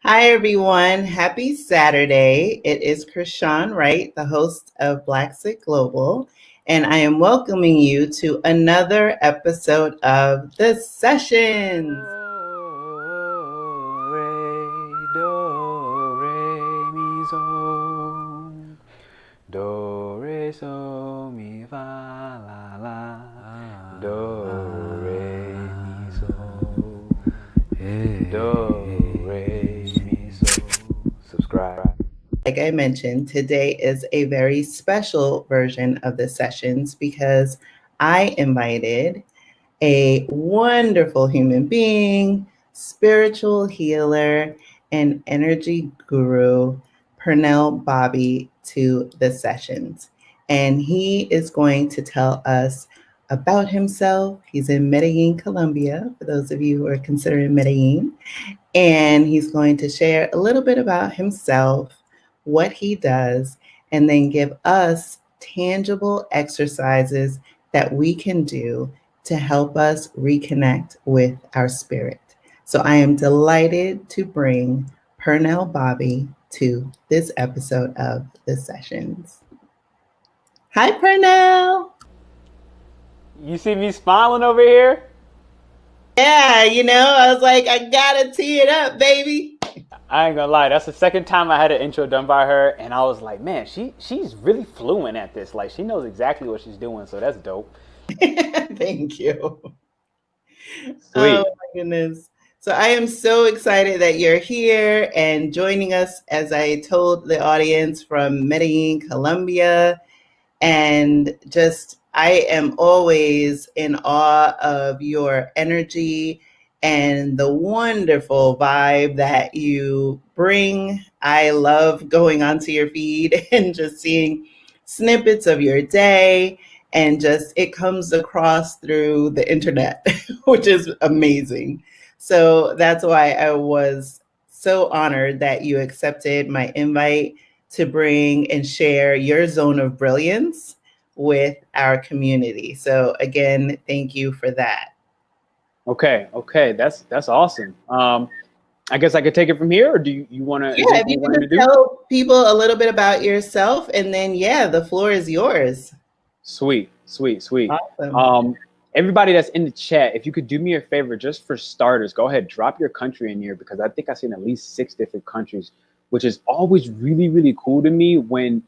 Hi, everyone. Happy Saturday. It is Krishan Wright, the host of Blaxit Global, and I am welcoming you to another episode of The Sessions. Do, re, mi, so. Do, re, so, mi, fa, la, la. Do, re, mi, so. Do, re, mi, so. Subscribe. Like I mentioned, today is a very special version of The Sessions because I invited a wonderful human being, spiritual healer, and energy guru, Pernell Bobby, to the sessions. And he is going to tell us about himself. He's in Medellin, Colombia, for those of you who are considering Medellin. And he's going to share a little bit about himself, what he does, and then give us tangible exercises that we can do to help us reconnect with our spirit. So I am delighted to bring Pernell Bobby to this episode of The Sessions. Hi, Pernell. You see me smiling over here? Yeah, I was like, I gotta tee it up, baby. I ain't gonna lie, that's the second time I had an intro done by her, and I was like, man, she's really fluent at this. Like, she knows exactly what she's doing, so that's dope. Thank you. Oh Sweet. my goodness. So I am so excited that you're here and joining us, as I told the audience, from Medellin, Colombia. And just, I am always in awe of your energy and the wonderful vibe that you bring. I love going onto your feed and just seeing snippets of your day, and just it comes across through the internet, which is amazing. So that's why I was so honored that you accepted my invite to bring and share your zone of brilliance with our community. So again, thank you for that. Okay, that's awesome. I guess I could take it from here, or do you want to? Is Yeah, there if anything you you can wanted me just to do? tell people a little bit about yourself, and then yeah, the floor is yours. Sweet. Awesome. Um, Everybody that's in the chat, if you could do me a favor, just for starters, go ahead, drop your country in here because I think I've seen at least 6 different countries, which is always really cool to me when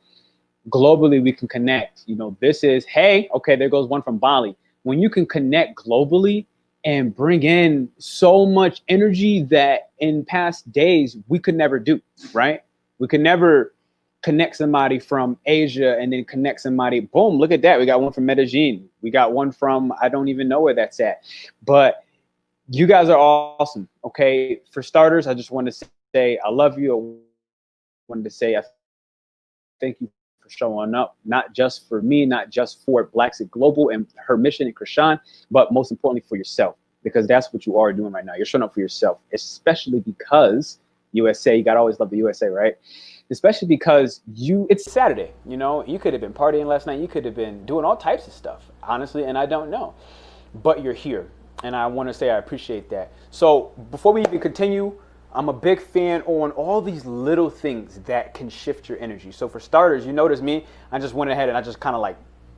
globally we can connect. This is, hey, okay, there goes one from Bali. When you can connect globally and bring in so much energy that in past days we could never do, right? We could never connect somebody from Asia and then connect somebody, boom, look at that. We got one from Medellin. We got one from, I don't even know where that's at. But you guys are awesome. Okay. For starters, I just want to say I love you. I wanted to say I thank you for showing up, not just for me, not just for Blaxit Global and her mission and Krishan, but most importantly for yourself, because that's what you are doing right now. You're showing up for yourself, especially because USA, you got to always love the USA, right? Especially because it's Saturday, you could have been partying last night. You could have been doing all types of stuff, honestly, and I don't know, but you're here. And I want to say I appreciate that. So before we even continue, I'm a big fan on all these little things that can shift your energy. So for starters, you notice me, I just went ahead and I just kind of like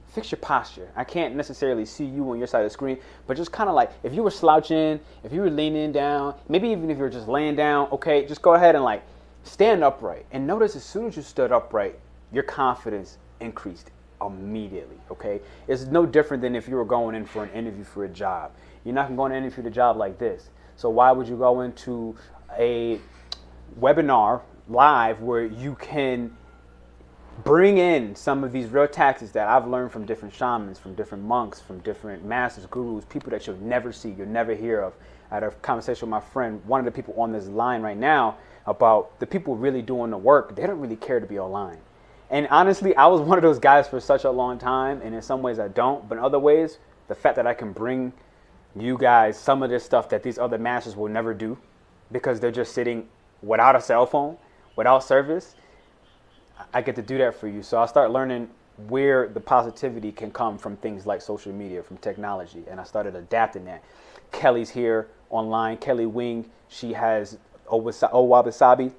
fix your posture. I can't necessarily see you on your side of the screen, but just kind of like if you were slouching, if you were leaning down, maybe even if you were just laying down, okay, just go ahead and like stand upright. And notice as soon as you stood upright, your confidence increased immediately, okay? It's no different than if you were going in for an interview for a job. You're not going to interview for the job like this. So why would you go into a webinar live where you can bring in some of these real tactics that I've learned from different shamans, from different monks, from different masters, gurus, people that you'll never see, you'll never hear of. I had a conversation with my friend, one of the people on this line right now, about the people really doing the work. They don't really care to be online. And honestly, I was one of those guys for such a long time, and in some ways I don't, but in other ways, the fact that I can bring you guys some of this stuff that these other masters will never do because they're just sitting without a cell phone, without service, I get to do that for you. So I'll start learning where the positivity can come from things like social media, from technology, and I started adapting that. Kelly's here online. Kelly Wing, she has Wabi-Sabi,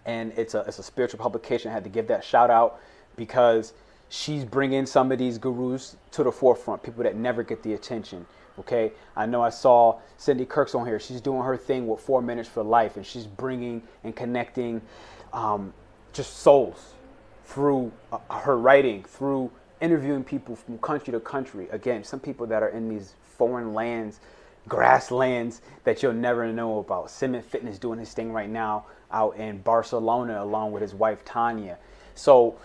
and it's a spiritual publication. I had to give that shout out because she's bringing some of these gurus to the forefront, people that never get the attention. Okay, I know I saw Cindy Kirk's on here. She's doing her thing with 4 Minutes for Life, and she's bringing and connecting just souls through her writing, through interviewing people from country to country. Again, some people that are in these foreign lands, grasslands that you'll never know about. Simon Fitness doing his thing right now out in Barcelona along with his wife Tanya. So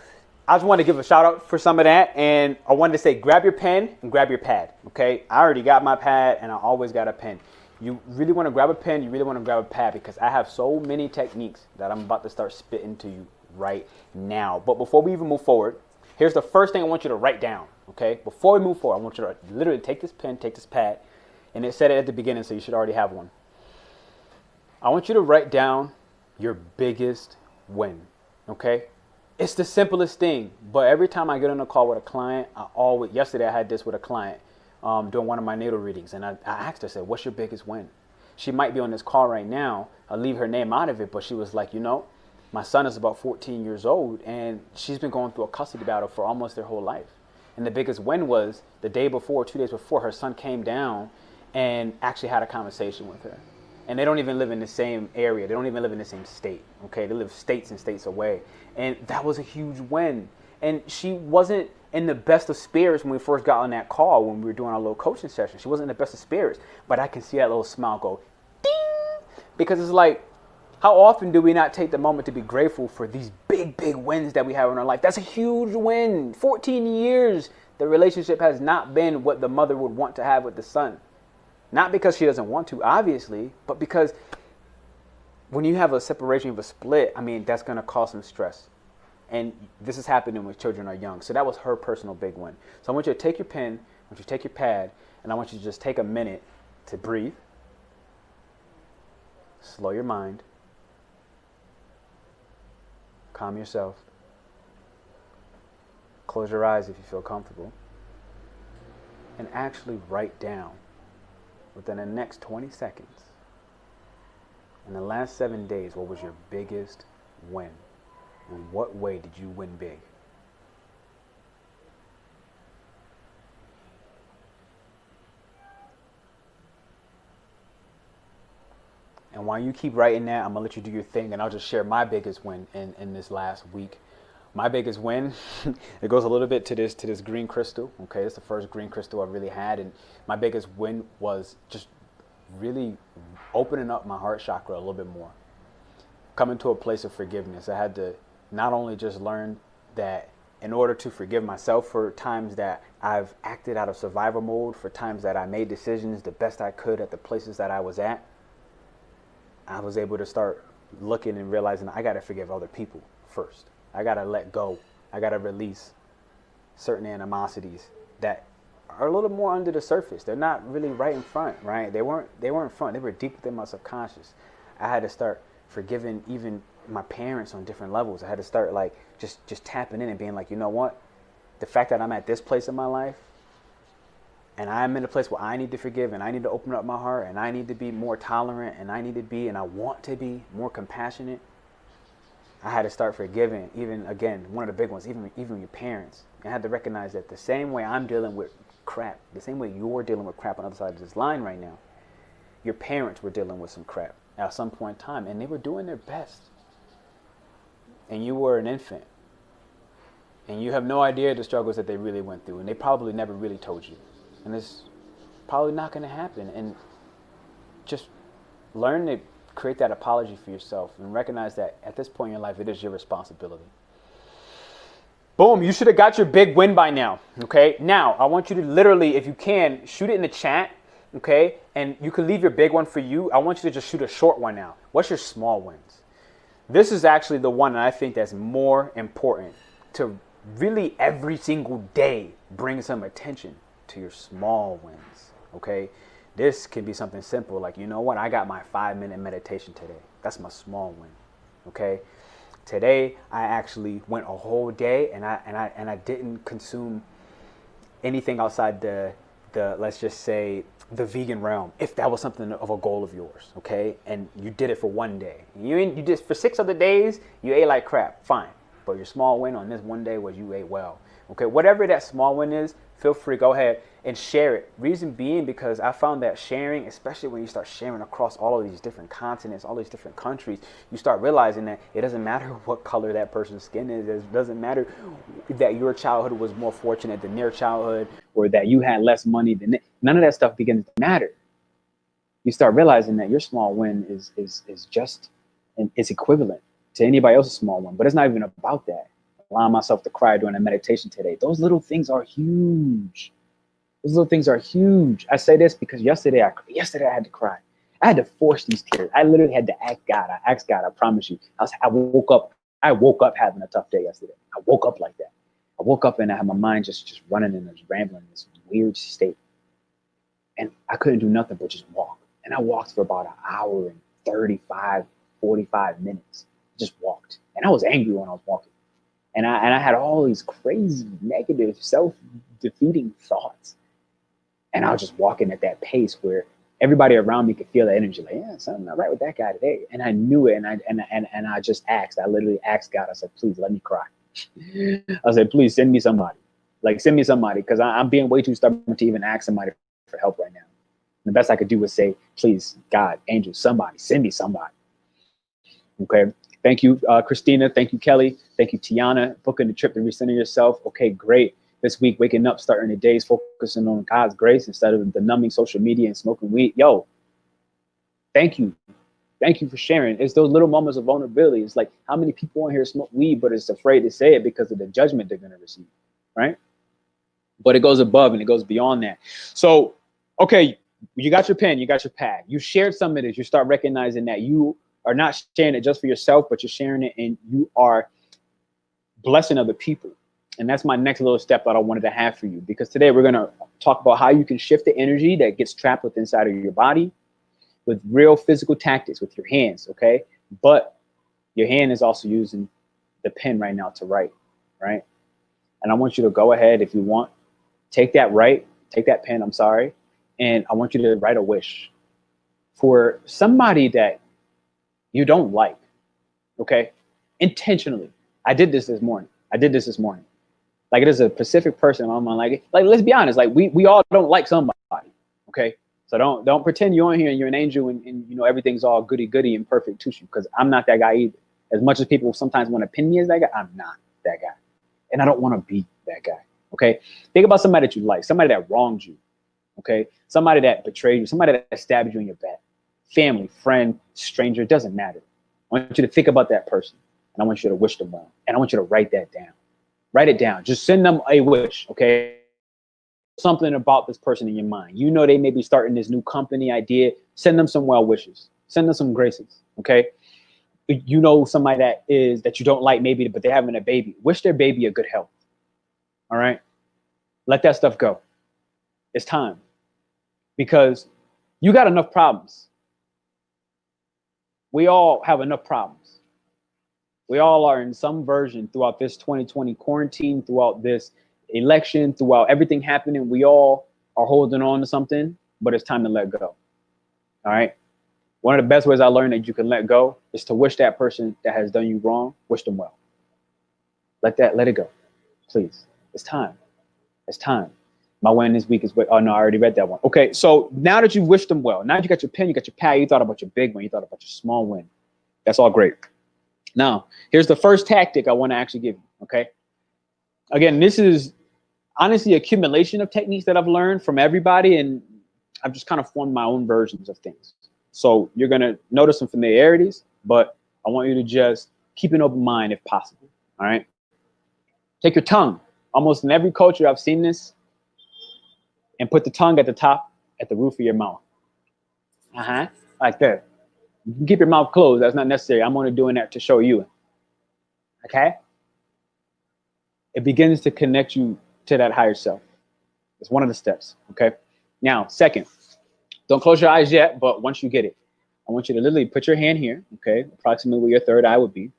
I just wanted to give a shout out for some of that, and I wanted to say grab your pen and grab your pad. Okay, I already got my pad and I always got a pen. You really want to grab a pen, you really want to grab a pad, because I have so many techniques that I'm about to start spitting to you right now. But before we even move forward, here's the first thing I want you to write down. Okay, before we move forward, I want you to literally take this pen, take this pad, and it said it at the beginning, so you should already have one. I want you to write down your biggest win. Okay, it's the simplest thing, but every time I get on a call with a client, yesterday I had this with a client doing one of my natal readings, and I asked her, I said, what's your biggest win? She might be on this call right now. I'll leave her name out of it, but she was like, my son is about 14 years old, and she's been going through a custody battle for almost their whole life. And the biggest win was the day before, 2 days before, her son came down and actually had a conversation with her. And they don't even live in the same area. They don't even live in the same state. Okay, they live states and states away. And that was a huge win. And she wasn't in the best of spirits when we first got on that call, when we were doing our little coaching session. She wasn't in the best of spirits. But I can see that little smile go, ding! Because it's like, how often do we not take the moment to be grateful for these big, big wins that we have in our life? That's a huge win. 14 years, the relationship has not been what the mother would want to have with the son. Not because she doesn't want to, obviously, but because when you have a separation, of a split, that's going to cause some stress. And this is happening when children are young. So that was her personal big win. So I want you to take your pen, I want you to take your pad, and I want you to just take a minute to breathe, slow your mind, calm yourself, close your eyes if you feel comfortable, and actually write down within the next 20 seconds, in the last 7 days, what was your biggest win? In what way did you win big? And while you keep writing that, I'm going to let you do your thing, and I'll just share my biggest win in this last week. My biggest win, it goes a little bit to this green crystal. Okay, it's the first green crystal I really had, and my biggest win was just really opening up my heart chakra a little bit more, coming to a place of forgiveness. I had to not only just learn that in order to forgive myself for times that I've acted out of survival mode, for times that I made decisions the best I could at the places that I was at, I was able to start looking and realizing I got to forgive other people first. I got to let go. I got to release certain animosities that are a little more under the surface. They're not really right in front, right? They weren't in front. They were deep within my subconscious. I had to start forgiving even my parents on different levels. I had to start like just tapping in and being like, you know what? The fact that I'm at this place in my life and I'm in a place where I need to forgive and I need to open up my heart and I need to be more tolerant and I need to be and I want to be more compassionate. I had to start forgiving, even, again, one of the big ones, even your parents. I had to recognize that the same way I'm dealing with crap, the same way you're dealing with crap on the other side of this line right now, your parents were dealing with some crap at some point in time, and they were doing their best. And you were an infant. And you have no idea the struggles that they really went through, and they probably never really told you. And it's probably not going to happen. And just learn to create that apology for yourself and recognize that at this point in your life, it is your responsibility. Boom, you should have got your big win by now, okay? Now, I want you to literally, if you can, shoot it in the chat, okay? And you can leave your big one for you. I want you to just shoot a short one now. What's your small wins? This is actually the one that I think that's more important to really every single day bring some attention to your small wins, okay? This can be something simple like, you know what, I got my 5-minute meditation today. That's my small win, okay? Today, I actually went a whole day and I didn't consume anything outside the let's just say the vegan realm, if that was something of a goal of yours, okay, and you did it for one day, you just for 6 other days you ate like crap, fine, but your small win on this one day was you ate well, okay, whatever that small win is, feel free, go ahead and share it. Reason being, because I found that sharing, especially when you start sharing across all of these different continents, all these different countries, you start realizing that it doesn't matter what color that person's skin is. It doesn't matter that your childhood was more fortunate than their childhood, or that you had less money than none of that stuff begins to matter. You start realizing that your small win is just, and it's equivalent to anybody else's small one, but it's not even about that. Allowing myself to cry during a meditation today. Those little things are huge. Those little things are huge. I say this because yesterday I had to cry. I had to force these tears. I literally had to ask God. I asked God, I promise you. I woke up having a tough day yesterday. I woke up like that. I woke up and I had my mind just running and just rambling in this weird state. And I couldn't do nothing but just walk. And I walked for about an hour and 35, 45 minutes. Just walked. And I was angry when I was walking. And I had all these crazy, negative, self-defeating thoughts. And I was just walking at that pace where everybody around me could feel the energy, like, yeah, something not right with that guy today. And I knew it, and I just asked. I literally asked God. I said, please let me cry. I said, please send me somebody. Like, send me somebody, because I'm being way too stubborn to even ask somebody for help right now. And the best I could do was say, please, God, angel, somebody, send me somebody. Okay. Thank you, Christina. Thank you, Kelly. Thank you, Tiana. Booking the trip to recenter yourself. Okay, great. This week, waking up, starting the days, focusing on God's grace instead of the numbing social media and smoking weed. Yo, thank you. Thank you for sharing. It's those little moments of vulnerability. It's like, how many people on here smoke weed, but it's afraid to say it because of the judgment they're going to receive, right? But it goes above and it goes beyond that. So, okay, you got your pen, you got your pad. You shared some of this. You start recognizing that you are not sharing it just for yourself, but you're sharing it and you are blessing other people. And that's my next little step that I wanted to have for you, because today we're going to talk about how you can shift the energy that gets trapped within inside of your body with real physical tactics with your hands. Okay. But your hand is also using the pen right now to write. Right. And I want you to go ahead, if you want, take that pen, I'm sorry. And I want you to write a wish for somebody that you don't like. Okay. Intentionally. I did this this morning. Like, it is a specific person on my like let's be honest, like we all don't like somebody. Okay. So don't pretend you're on here and you're an angel and you know everything's all goody and perfect to you, because I'm not that guy either. As much as people sometimes want to pin me as that guy, I'm not that guy. And I don't want to be that guy. Okay. Think about somebody that you like, somebody that wronged you. Okay. Somebody that betrayed you, somebody that stabbed you in your back. Family, friend, stranger, doesn't matter. I want you to think about that person and I want you to wish them well. And I want you to write that down. Write it down. Just send them a wish, okay? Something about this person in your mind. You know they may be starting this new company idea. Send them some well wishes. Send them some graces, okay? You know somebody that you don't like maybe, but they're having a baby. Wish their baby a good health, all right? Let that stuff go. It's time. Because you got enough problems. We all have enough problems. We all are in some version throughout this 2020 quarantine, throughout this election, throughout everything happening. We all are holding on to something, but it's time to let go. All right. One of the best ways I learned that you can let go is to wish that person that has done you wrong, wish them well. Let it go. Please. It's time. It's time. My win this week is, oh no, I already read that one. Okay. So now that you've wished them well, now that you got your pen, you got your pad, you thought about your big win, you thought about your small win. That's all great. Now, here's the first tactic I want to actually give you, okay? Again, this is honestly accumulation of techniques that I've learned from everybody, and I've just kind of formed my own versions of things. So you're going to notice some familiarities, but I want you to just keep an open mind if possible, all right? Take your tongue. Almost in every culture I've seen this, and put the tongue at the top, at the roof of your mouth. Like that. You can keep your mouth closed. That's not necessary. I'm only doing that to show you. Okay? It begins to connect you to that higher self. It's one of the steps. Okay? Now, second, don't close your eyes yet, but once you get it, I want you to literally put your hand here, okay? Approximately where your third eye would be.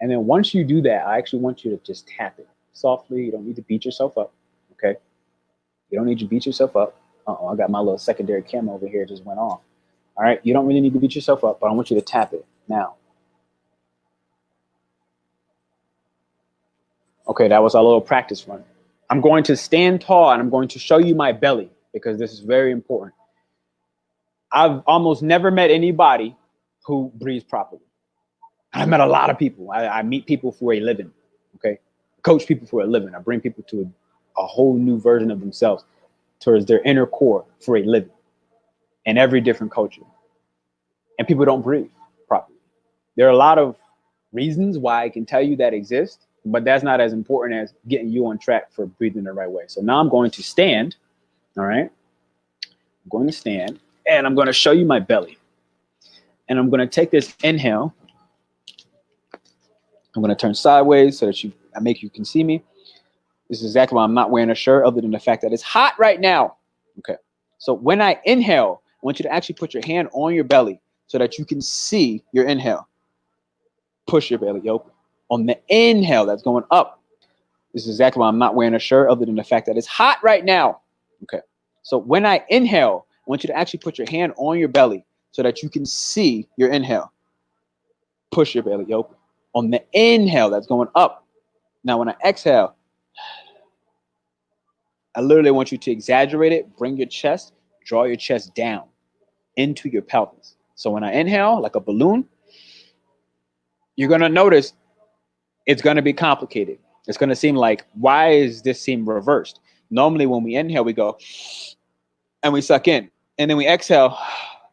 And then once you do that, I actually want you to just tap it softly. You don't need to beat yourself up. Okay? You don't need to beat yourself up. Uh-oh, I got my little secondary camera over here, just went off. All right, you don't really need to beat yourself up, but I want you to tap it now. Okay, that was our little practice run. I'm going to stand tall and I'm going to show you my belly because this is very important. I've almost never met anybody who breathes properly. I've met a lot of people. I meet people for a living, okay? Coach people for a living. I bring people to a whole new version of themselves towards their inner core for a living in every different culture. And people don't breathe properly. There are a lot of reasons why I can tell you that exist, but that's not as important as getting you on track for breathing the right way. So now I'm going to stand, all right? I'm going to stand, and I'm going to show you my belly. And I'm going to take this inhale. I'm going to turn sideways so that you can see me. This is exactly why I'm not wearing a shirt, other than the fact that it's hot right now. Okay. So when I inhale, I want you to actually put your hand on your belly so that you can see your inhale. Push your belly open. On the inhale, that's going up. This is exactly why I'm not wearing a shirt, other than the fact that it's hot right now. Okay. So when I inhale, I want you to actually put your hand on your belly so that you can see your inhale. Push your belly open. On the inhale, that's going up. Now when I exhale, I literally want you to exaggerate it, bring your chest, draw your chest down into your pelvis. So when I inhale, like a balloon, you're going to notice it's going to be complicated. It's going to seem like, why is this seem reversed? Normally when we inhale, we go and we suck in, and then we exhale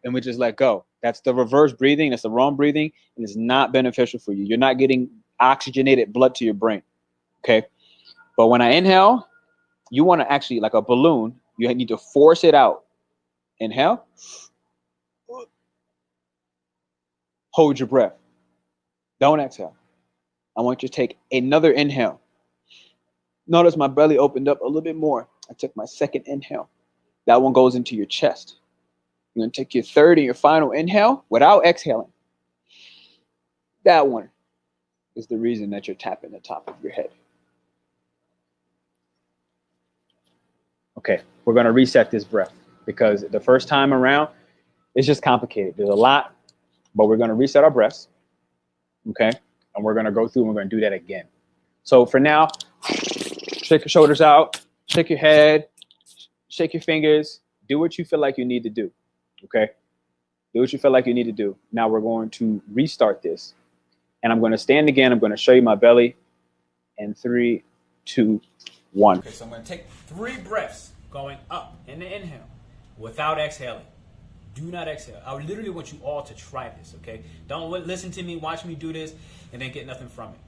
and we just let go. That's the reverse breathing. That's the wrong breathing, and it's not beneficial for you. You're not getting oxygenated blood to your brain, okay? But when I inhale, you want to actually, like a balloon, you need to force it out. Inhale. Hold your breath. Don't exhale. I want you to take another inhale. Notice my belly opened up a little bit more. I took my second inhale. That one goes into your chest. You're going to take your third and your final inhale without exhaling. That one is the reason that you're tapping the top of your head. Okay, we're going to reset this breath because the first time around, it's just complicated. There's a lot, but we're going to reset our breaths, okay? And we're going to go through and we're going to do that again. So for now, shake your shoulders out, shake your head, shake your fingers, do what you feel like you need to do, okay? Do what you feel like you need to do. Now we're going to restart this. And I'm going to stand again. I'm going to show you my belly. In 3, 2, 1. Okay, so I'm going to take 3 breaths going up in the inhale without exhaling. Do not exhale. I literally want you all to try this, okay? Don't listen to me, watch me do this, and then get nothing from it.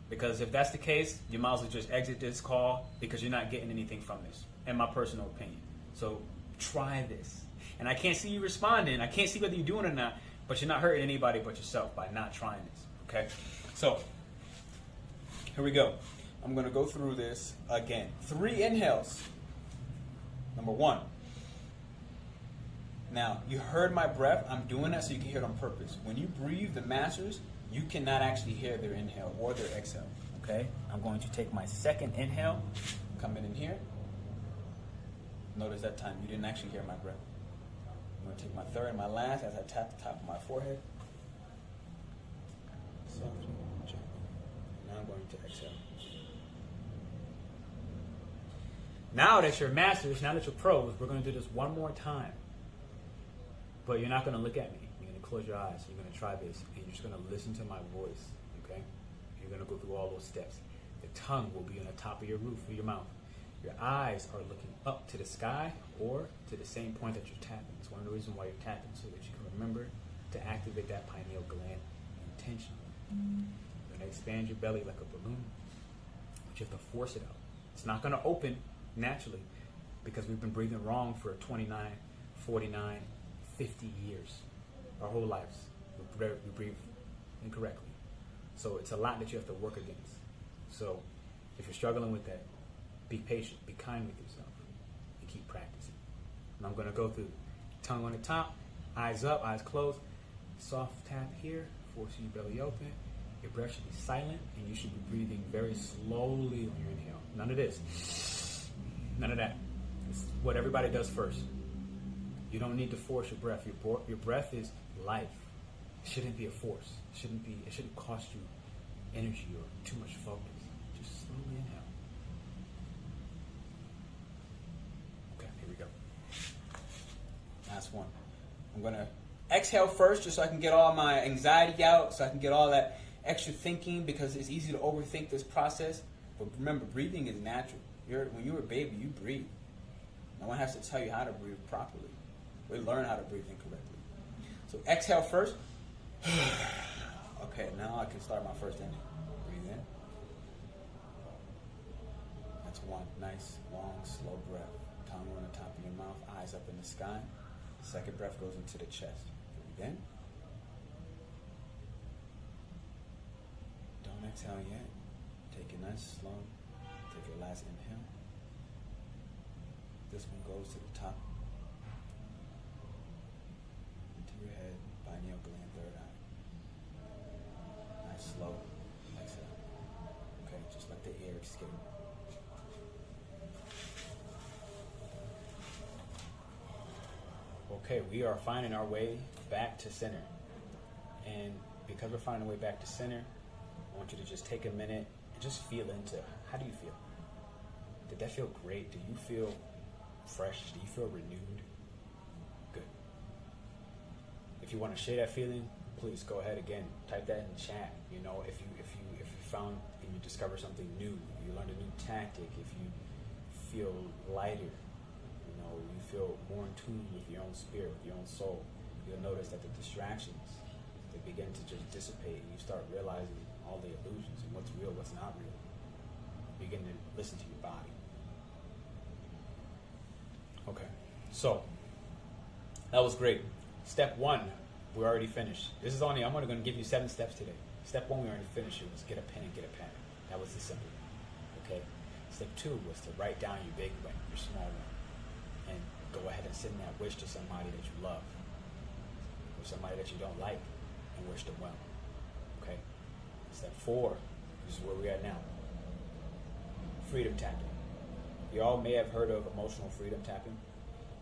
Because if that's the case, you might as well just exit this call because you're not getting anything from this, in my personal opinion. So try this. And I can't see you responding. I can't see whether you're doing it or not, but you're not hurting anybody but yourself by not trying this, okay? So here we go. I'm going to go through this again. 3 inhales. Number 1. Now, you heard my breath. I'm doing that so you can hear it on purpose. When you breathe the masters, you cannot actually hear their inhale or their exhale, okay? I'm going to take my second inhale, come in here. Notice that time you didn't actually hear my breath. I'm going to take my third and my last as I tap the top of my forehead. Softly, gently. Now I'm going to exhale. Now that you're masters, now that you're pros, we're going to do this one more time. But you're not going to look at me. You're going to close your eyes. You're going to try this. And you're just going to listen to my voice. Okay? You're going to go through all those steps. The tongue will be on the top of your roof of your mouth. Your eyes are looking up to the sky or to the same point that you're tapping. It's one of the reasons why you're tapping, so that you can remember to activate that pineal gland intentionally. You're going to expand your belly like a balloon, but you have to force it out. It's not going to open naturally because we've been breathing wrong for 29, 49, 50 years. Our whole lives, we breathe incorrectly. So it's a lot that you have to work against. So if you're struggling with that, be patient, be kind with yourself, and keep practicing. And I'm going to go through tongue on the top, eyes up, eyes closed, soft tap here, forcing your belly open. Your breath should be silent, and you should be breathing very slowly on your inhale. None of this. None of that. It's what everybody does first. You don't need to force your breath. Your breath is life. It shouldn't be a force. It shouldn't cost you energy or too much focus. Just slowly inhale. Okay, here we go. Last one. I'm gonna exhale first just so I can get all my anxiety out, so I can get all that extra thinking, because it's easy to overthink this process. But remember, breathing is natural. When you're a baby, you breathe. No one has to tell you how to breathe properly. We learn how to breathe incorrectly. So exhale first. Okay, now I can start my first inhale. Breathe in. That's one nice, long, slow breath. Tongue on the top of your mouth, eyes up in the sky. Second breath goes into the chest. Breathe in. Don't exhale yet. Take it nice, slow. Take your last inhale. This one goes to the top. Into your head, pineal gland, third eye. Nice, slow exhale. Okay, just let the air escape. Okay, we are finding our way back to center. And because we're finding our way back to center, I want you to just take a minute and just feel into, how do you feel? Did that feel great? Do you feel fresh? Do you feel renewed? Good. If you want to share that feeling, please go ahead again. Type that in the chat. You know, if you found and you discover something new, you learned a new tactic, if you feel lighter, you know, you feel more in tune with your own spirit, with your own soul, you'll notice that the distractions, they begin to just dissipate, and you start realizing all the illusions and what's real, what's not real. You begin to listen to your body. Okay, so that was great. Step one, we already finished. I'm only going to give you 7 steps today. Step one, we already finished. It was get a pen and get a pen. That was the simple one. Okay. Step 2 was to write down your big win, your small win, and go ahead and send that wish to somebody that you love, or somebody that you don't like, and wish them well. Okay. Step 4, this is where we're at now. Freedom tapping. You all may have heard of emotional freedom tapping.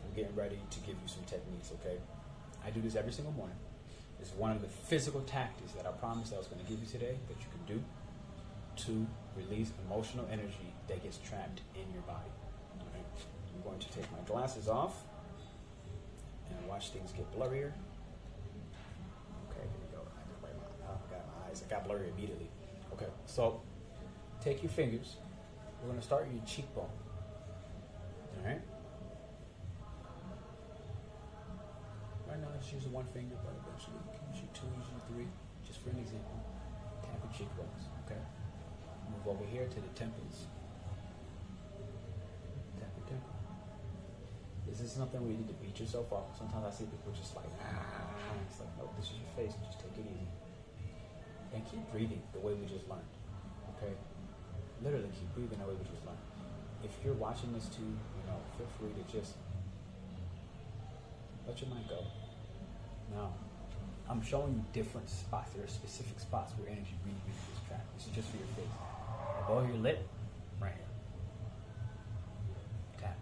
I'm getting ready to give you some techniques, okay? I do this every single morning. It's one of the physical tactics that I promised I was going to give you today that you can do to release emotional energy that gets trapped in your body. All right? I'm going to take my glasses off and watch things get blurrier. Okay, here we go. I got my eyes. I got blurry immediately. Okay, so take your fingers. We're going to start your cheekbone. All right? Right now, let's use one finger, but eventually you can use your 2, use your 3, just for an example. Tap your cheekbones, okay? Move over here to the temples. Tap your temple. This is something where you need to beat yourself up. Sometimes I see people just like, it's like, no, this is your face, just take it easy. And keep breathing the way we just learned, okay? Literally keep breathing the way we just learned. If you're watching this too, feel free to just let your mind go. Now, I'm showing you different spots. There are specific spots where energy really is trapped. This is just for your face. Above your lip, right here. Tap.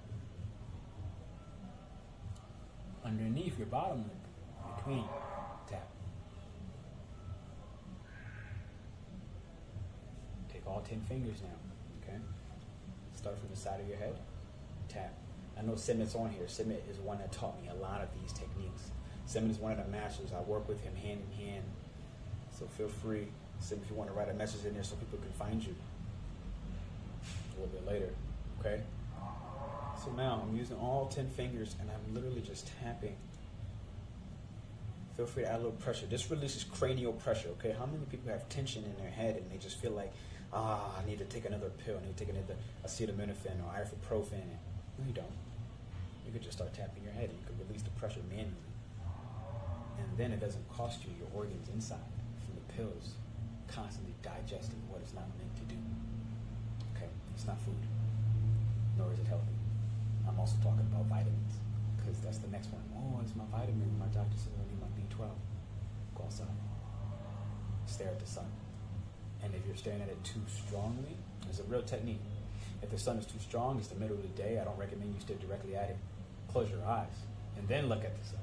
Underneath your bottom lip, between, tap. Take all 10 fingers now, okay? Start from the side of your head, tap. I know Simit's on here. Simit is one that taught me a lot of these techniques. Simit is one of the masters. I work with him hand in hand. So feel free, Simit, if you want to write a message in there so people can find you a little bit later, okay? So now I'm using all 10 fingers and I'm literally just tapping. Feel free to add a little pressure. This releases cranial pressure, okay? How many people have tension in their head and they just feel like, I need to take another pill, I need to take another acetaminophen or ibuprofen? No, you don't. You could just start tapping your head and you could release the pressure manually. And then it doesn't cost you your organs inside from the pills constantly digesting what it's not meant to do. Okay, it's not food, nor is it healthy. I'm also talking about vitamins, because that's the next one. Oh, it's my vitamin. My doctor said I need my B12. Go outside. Stare at the sun. And if you're staring at it too strongly, there's a real technique. If the sun is too strong, it's the middle of the day, I don't recommend you stare directly at it. Close your eyes and then look at the sun.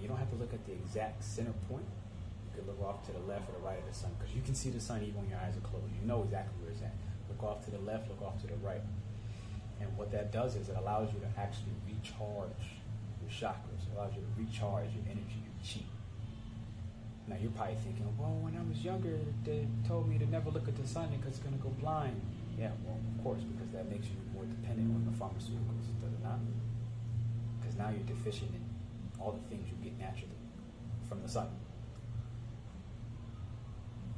You don't have to look at the exact center point. You can look off to the left or the right of the sun, because you can see the sun even when your eyes are closed. You know exactly where it's at. Look off to the left, look off to the right. And what that does is it allows you to actually recharge your chakras. It allows you to recharge your energy, your chi. Now you're probably thinking, well, when I was younger, they told me to never look at the sun because it's going to go blind. Yeah, well, of course, because that makes you more dependent on the pharmaceuticals, does it not? Because now you're deficient in all the things you get naturally from the sun.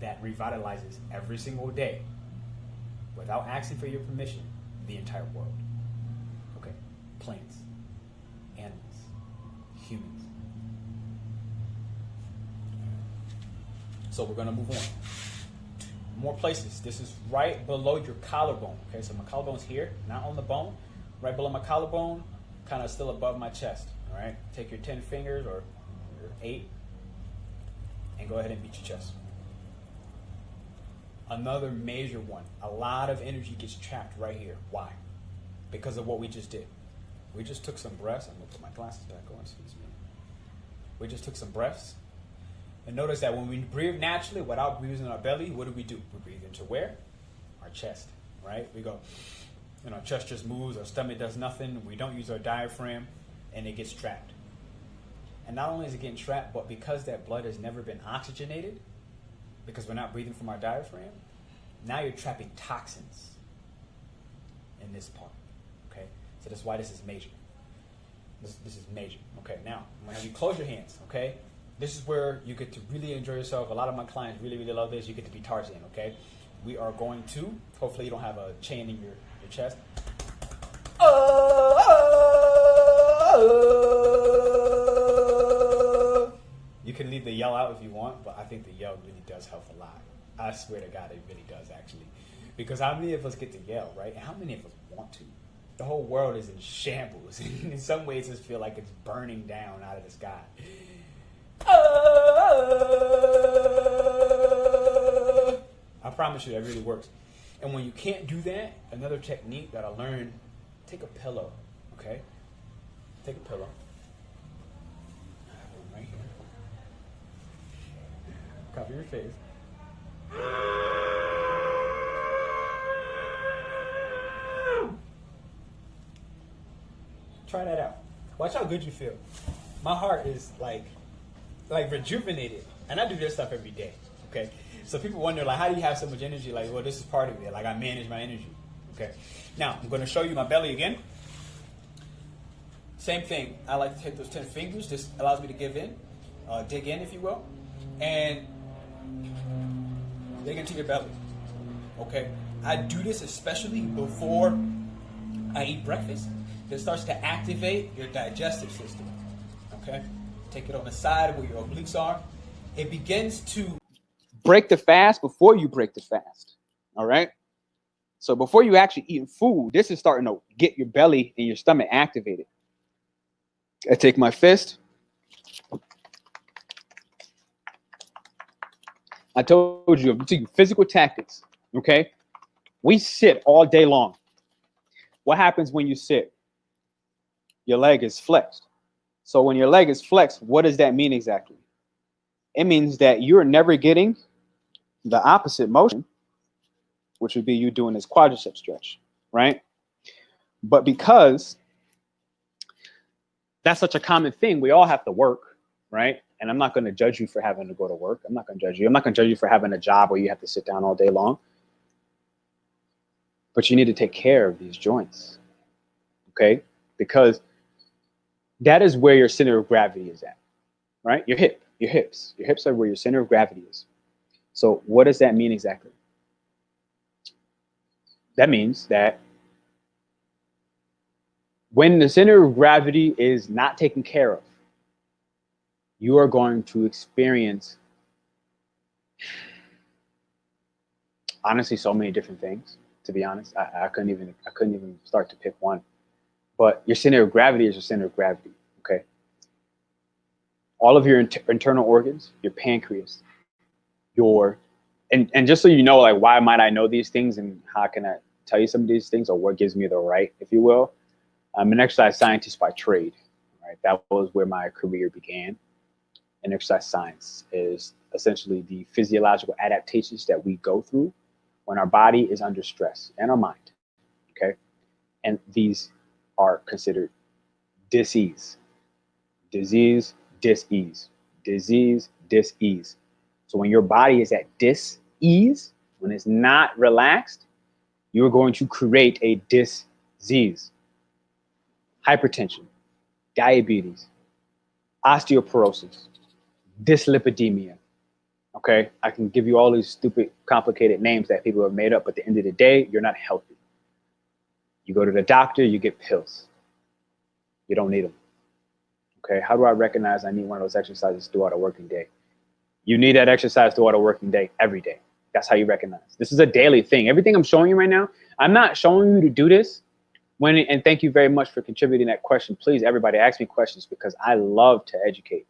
That revitalizes every single day, without asking for your permission, the entire world. Okay, plants, animals, humans. So we're gonna move on. More places. This is right below your collarbone. Okay, so my collarbone's here, not on the bone. Right below my collarbone, kind of still above my chest. All right, take your 10 fingers or your 8 and go ahead and beat your chest. Another major one. A lot of energy gets trapped right here. Why? Because of what we just did. We just took some breaths. I'm gonna put my glasses back on, excuse me. We just took some breaths. And notice that when we breathe naturally without breathing in our belly, what do? We breathe into where? Our chest, right? We go, our chest just moves, our stomach does nothing. We don't use our diaphragm, and it gets trapped. And not only is it getting trapped, but because that blood has never been oxygenated, because we're not breathing from our diaphragm, now you're trapping toxins in this part, okay? So that's why this is major. This is major, okay? Now, I'm gonna have you close your hands, okay? This is where you get to really enjoy yourself. A lot of my clients really, really love this. You get to be Tarzan, okay? We are going to, hopefully you don't have a chain in your chest. You can leave the yell out if you want, but I think the yell really does help a lot. I swear to God, it really does, actually. Because how many of us get to yell, right? And how many of us want to? The whole world is in shambles. In some ways, it feels like it's burning down out of the sky. I promise you that really works. And when you can't do that, another technique that I learned, take a pillow, okay? Take a pillow. I have one right here. Cover your face. Try that out. Watch how good you feel. My heart is like rejuvenated. And I do this stuff every day, okay? So people wonder, like, how do you have so much energy? Like, well, this is part of it. Like, I manage my energy, okay? Now, I'm going to show you my belly again. Same thing. I like to take those 10 fingers. This allows me to dig in, if you will, and dig into your belly, okay? I do this especially before I eat breakfast. It starts to activate your digestive system, okay? Take it on the side where your obliques are. It begins to break the fast before you break the fast, all right? So before you actually eat food, this is starting to get your belly and your stomach activated. I take my fist. I told you, I'm teaching physical tactics, okay? We sit all day long. What happens when you sit? Your leg is flexed. So when your leg is flexed, what does that mean exactly? It means that you're never getting the opposite motion, which would be you doing this quadricep stretch, right? But because that's such a common thing, we all have to work, right? And I'm not going to judge you for having to go to work. I'm not going to judge you. I'm not going to judge you for having a job where you have to sit down all day long. But you need to take care of these joints, okay? Because that is where your center of gravity is at, right? Your hips. Your hips are where your center of gravity is. So what does that mean exactly? That means that when the center of gravity is not taken care of, you are going to experience, honestly, so many different things. To be honest, I couldn't even start to pick one. But your center of gravity is your center of gravity. Okay. All of your internal organs, your pancreas, and just so you know, like, why might I know these things and how can I tell you some of these things, or what gives me the right, if you will. I'm an exercise scientist by trade, right? That was where my career began. And exercise science is essentially the physiological adaptations that we go through when our body is under stress, and our mind, okay? And these are considered dis-ease. Disease, dis-ease. Disease, dis-ease. So when your body is at dis-ease, when it's not relaxed, you're going to create a dis-ease. Hypertension, diabetes, osteoporosis, dyslipidemia. Okay, I can give you all these stupid, complicated names that people have made up, but at the end of the day, you're not healthy. You go to the doctor, you get pills. You don't need them. Okay, how do I recognize I need one of those exercises throughout a working day? You need that exercise throughout a working day, every day. That's how you recognize. This is a daily thing. Everything I'm showing you right now, I'm not showing you to do this. And thank you very much for contributing that question. Please, everybody, ask me questions because I love to educate.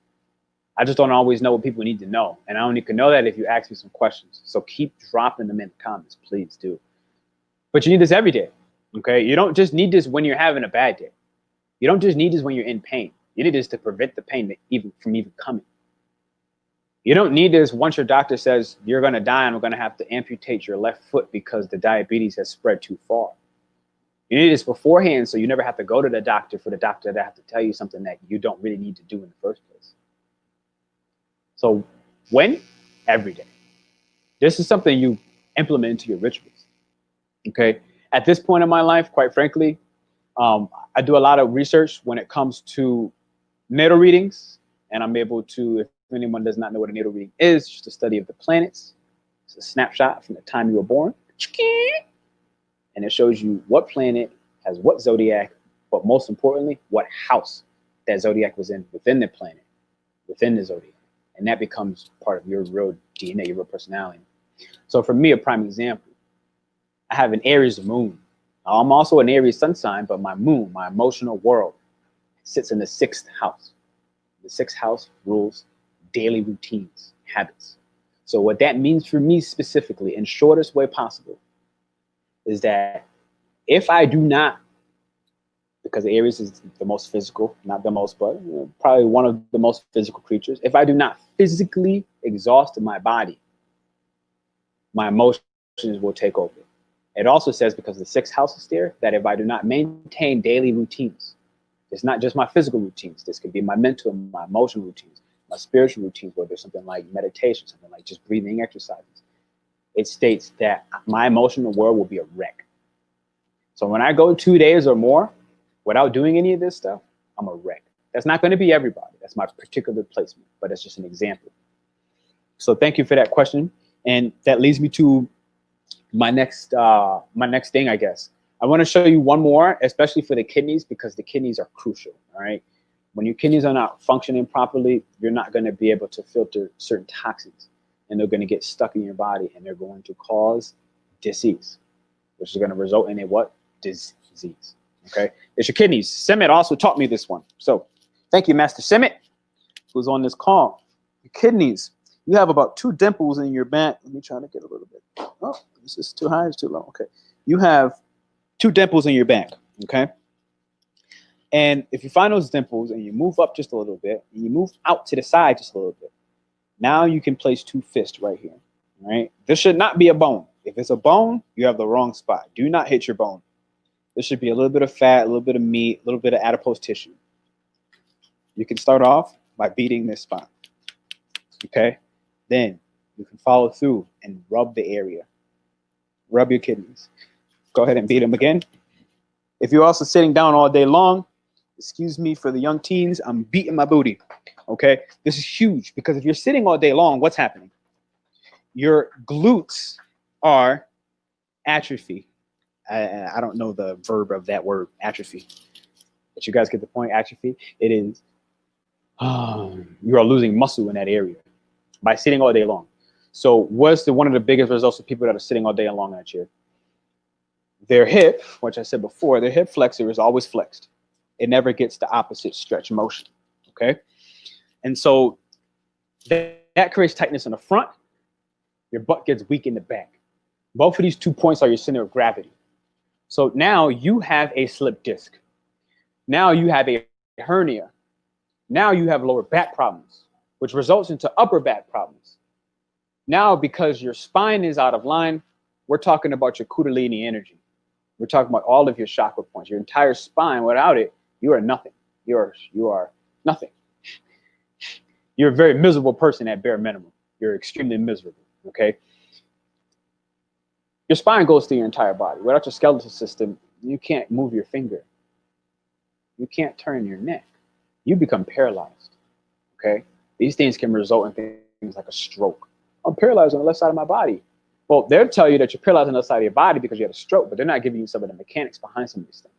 I just don't always know what people need to know. And I only can know that if you ask me some questions. So keep dropping them in the comments, please do. But you need this every day, okay? You don't just need this when you're having a bad day. You don't just need this when you're in pain. You need this to prevent the pain from even coming. You don't need this once your doctor says you're going to die and we're going to have to amputate your left foot because the diabetes has spread too far. You need this beforehand so you never have to go to the doctor for the doctor to have to tell you something that you don't really need to do in the first place. So when? Every day. This is something you implement into your rituals. Okay. At this point in my life, quite frankly, I do a lot of research when it comes to natal readings, and I'm able to, if anyone does not know what a natal reading is, just a study of the planets. It's a snapshot from the time you were born. And it shows you what planet has what zodiac, but most importantly, what house that zodiac was in within the planet, within the zodiac. And that becomes part of your real DNA, your real personality. So for me, a prime example, I have an Aries moon. I'm also an Aries sun sign, but my moon, my emotional world, sits in the 6th house. The 6th house rules daily routines, habits. So what that means for me specifically, in shortest way possible, is that if I do not, because Aries is the most physical, not the most, but probably one of the most physical creatures. If I do not physically exhaust my body, my emotions will take over. It also says, because the 6th house is there, that if I do not maintain daily routines, it's not just my physical routines. This could be my mental, my emotional routines, my spiritual routines, where there's something like meditation, something like just breathing exercises. It states that my emotional world will be a wreck. So when I go 2 days or more without doing any of this stuff, I'm a wreck. That's not going to be everybody. That's my particular placement, but it's just an example. So thank you for that question. And that leads me to my next thing, I guess. I want to show you one more, especially for the kidneys, because the kidneys are crucial, all right? When your kidneys are not functioning properly, you're not going to be able to filter certain toxins, and they're going to get stuck in your body, and they're going to cause disease, which is going to result in a what? Disease, okay? It's your kidneys. Simit also taught me this one. So thank you, Master Simit, who's on this call. Your kidneys. You have about 2 dimples in your back. Let me try to get a little bit. Oh, this is too high, it's too low. Okay. You have 2 dimples in your back, okay? And if you find those dimples and you move up just a little bit, and you move out to the side just a little bit, now you can place 2 fists right here, right? This should not be a bone. If it's a bone, you have the wrong spot. Do not hit your bone. This should be a little bit of fat, a little bit of meat, a little bit of adipose tissue. You can start off by beating this spot, okay? Then you can follow through and rub the area. Rub your kidneys. Go ahead and beat them again. If you're also sitting down all day long, excuse me for the young teens, I'm beating my booty, okay? This is huge because if you're sitting all day long, what's happening? Your glutes are atrophy. I don't know the verb of that word, atrophy. But you guys get the point, atrophy? It is, you are losing muscle in that area by sitting all day long. So what's one of the biggest results of people that are sitting all day long in a chair? Their hip, which I said before, their hip flexor is always flexed. It never gets the opposite stretch motion, okay? And so that creates tightness in the front. Your butt gets weak in the back. Both of these 2 points are your center of gravity. So now you have a slip disc. Now you have a hernia. Now you have lower back problems, which results into upper back problems. Now, because your spine is out of line, we're talking about your kundalini energy. We're talking about all of your chakra points, your entire spine. Without it, you are nothing. You are nothing. You're a very miserable person at bare minimum. You're extremely miserable, okay? Your spine goes through your entire body. Without your skeletal system, you can't move your finger. You can't turn your neck. You become paralyzed, okay? These things can result in things like a stroke. I'm paralyzed on the left side of my body. Well, they'll tell you that you're paralyzed on the left side of your body because you had a stroke, but they're not giving you some of the mechanics behind some of these things.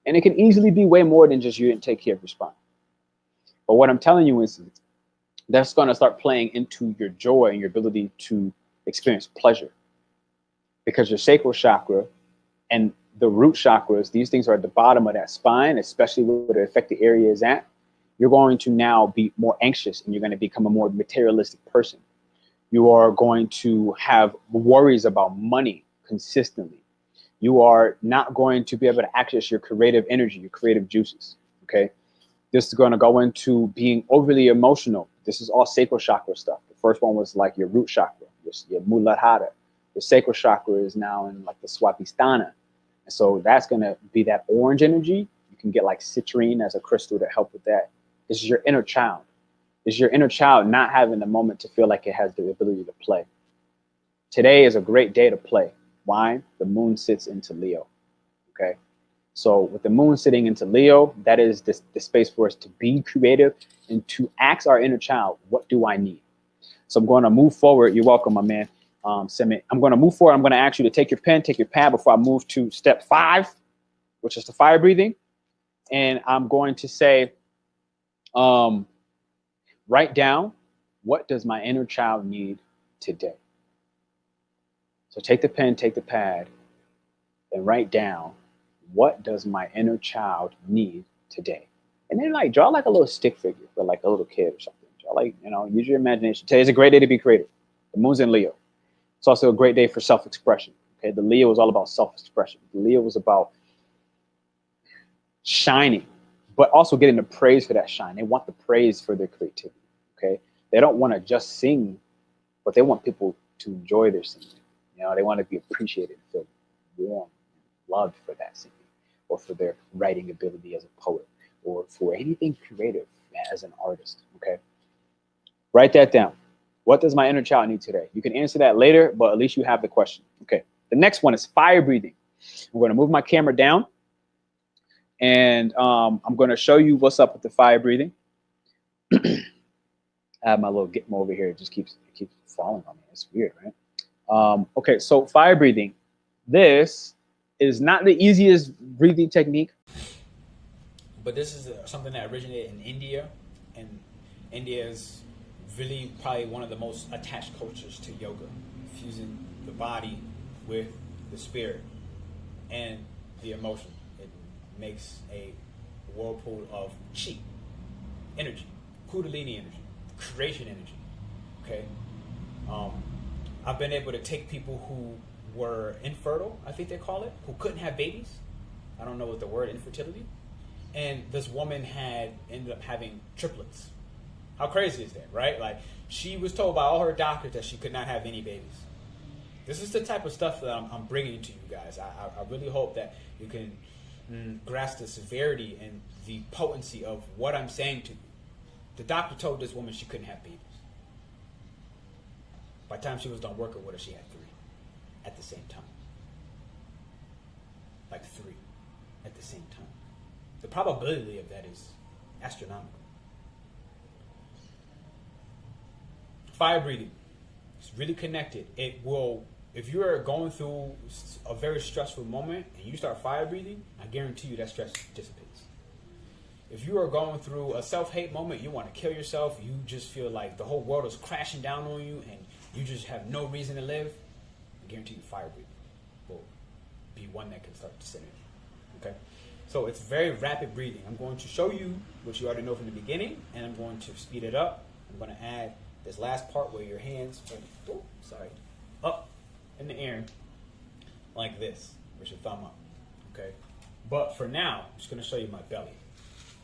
And it can easily be way more than just you didn't take care of your spine. But what I'm telling you is that's going to start playing into your joy and your ability to experience pleasure. Because your sacral chakra and the root chakras, these things are at the bottom of that spine, especially where the affected area is at. You're going to now be more anxious and you're going to become a more materialistic person. You are going to have worries about money consistently. You are not going to be able to access your creative energy, your creative juices, okay? This is going to go into being overly emotional. This is all sacral chakra stuff. The first one was like your root chakra, your muladhara. The sacral chakra is now in like the swatisthana. And so that's going to be that orange energy. You can get like citrine as a crystal to help with that. This is your inner child. Is your inner child not having the moment to feel like it has the ability to play. Today is a great day to play. Why? The moon sits into Leo, okay? So with the moon sitting into Leo, that is the space for us to be creative and to ask our inner child, what do I need? So I'm going to move forward. You're welcome, my man, Simi. I'm going to move forward. I'm going to ask you to take your pen, take your pad before I move to step 5, which is the fire breathing. And I'm going to say, write down, what does my inner child need today? So take the pen, take the pad, and write down, what does my inner child need today? And then like draw like a little stick figure for like a little kid or something. Draw like, use your imagination. Today is a great day to be creative. The moon's in Leo. It's also a great day for self-expression. Okay, the Leo is all about self-expression. The Leo was about shining, but also getting the praise for that shine. They want the praise for their creativity. Okay, they don't want to just sing, but they want people to enjoy their singing. They want to be appreciated, feel warm, loved for that singing, or for their writing ability as a poet, or for anything creative as an artist. Okay, write that down. What does my inner child need today? You can answer that later, but at least you have the question. Okay, the next one is fire breathing. I'm going to move my camera down, and I'm going to show you what's up with the fire breathing. I have my little Gitmo over here. It just keeps falling on me. It's weird, right? Okay, so fire breathing. This is not the easiest breathing technique. But this is something that originated in India, and India is really probably one of the most attached cultures to yoga, fusing the body with the spirit and the emotion. It makes a whirlpool of chi, energy, kundalini energy, creation energy. Okay, I've been able to take people who were infertile, I think they call it, who couldn't have babies. I don't know what the word infertility. And this woman ended up having triplets. How crazy is that, right? Like, she was told by all her doctors that she could not have any babies. This is the type of stuff that I'm bringing to you guys. I really hope that you can grasp the severity and the potency of what I'm saying to you. The doctor told this woman she couldn't have babies. By the time she was done working with her, she had 3 at the same time. Like 3 at the same time. The probability of that is astronomical. Fire breathing. It's really connected. It will, if you're going through a very stressful moment and you start fire breathing, I guarantee you that stress dissipates. If you are going through a self-hate moment, you want to kill yourself, you just feel like the whole world is crashing down on you and you just have no reason to live, I guarantee you fire breathing will be one that can start to set in. Okay? So it's very rapid breathing. I'm going to show you what you already know from the beginning, and I'm going to speed it up. I'm going to add this last part where your hands are up in the air like this, with your thumb up. okay? But for now, I'm just gonna show you my belly.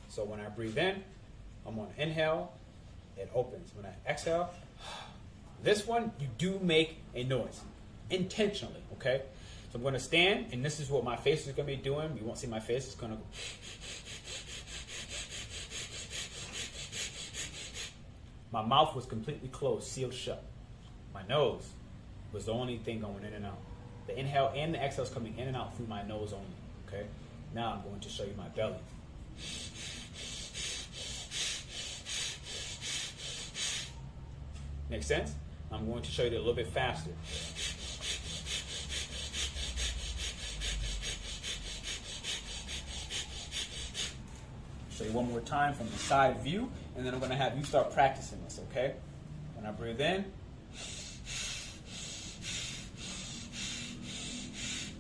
So when I breathe in, I'm gonna inhale, it opens. When I exhale, this one, you do make a noise, intentionally, okay? So I'm gonna stand, and this is what my face is gonna be doing. You won't see my face, it's gonna go. My mouth was completely closed, sealed shut. My nose was the only thing going in and out. The inhale and the exhale is coming in and out through my nose only, okay? Now I'm going to show you my belly. Make sense? I'm going to show you it a little bit faster. Show you one more time from the side view, and then I'm going to have you start practicing this, okay? When I breathe in,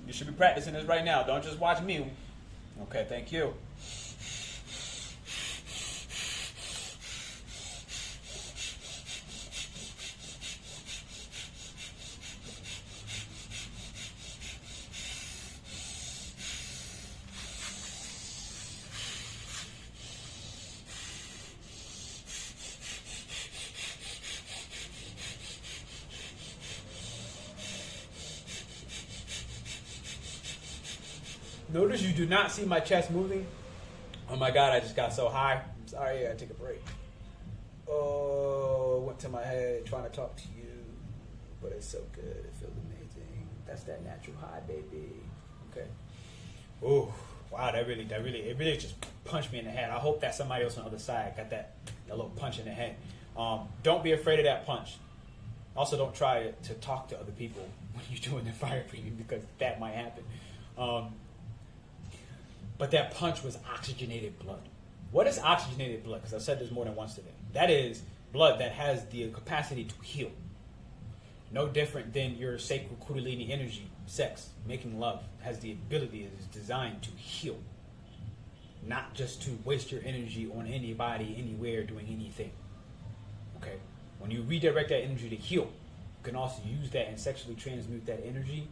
you should be practicing this right now. Don't just watch me. Okay, thank you. Notice you do not see my chest moving. Oh my God, I just got so high. I'm sorry, I gotta take a break. Oh, went to my head trying to talk to you, but it's so good. It feels amazing. That's that natural high, baby. Okay. Oh, wow, it really just punched me in the head. I hope that somebody else on the other side got that little punch in the head. Don't be afraid of that punch. Also, don't try to talk to other people when you're doing the fire breathing, because that might happen. But that punch was oxygenated blood. What is oxygenated blood? Because I've said this more than once today. That is blood that has the capacity to heal. No different than your sacral kundalini energy, sex, making love, has the ability, it is designed to heal. Not just to waste your energy on anybody, anywhere, doing anything. Okay? When you redirect that energy to heal, you can also use that and sexually transmute that energy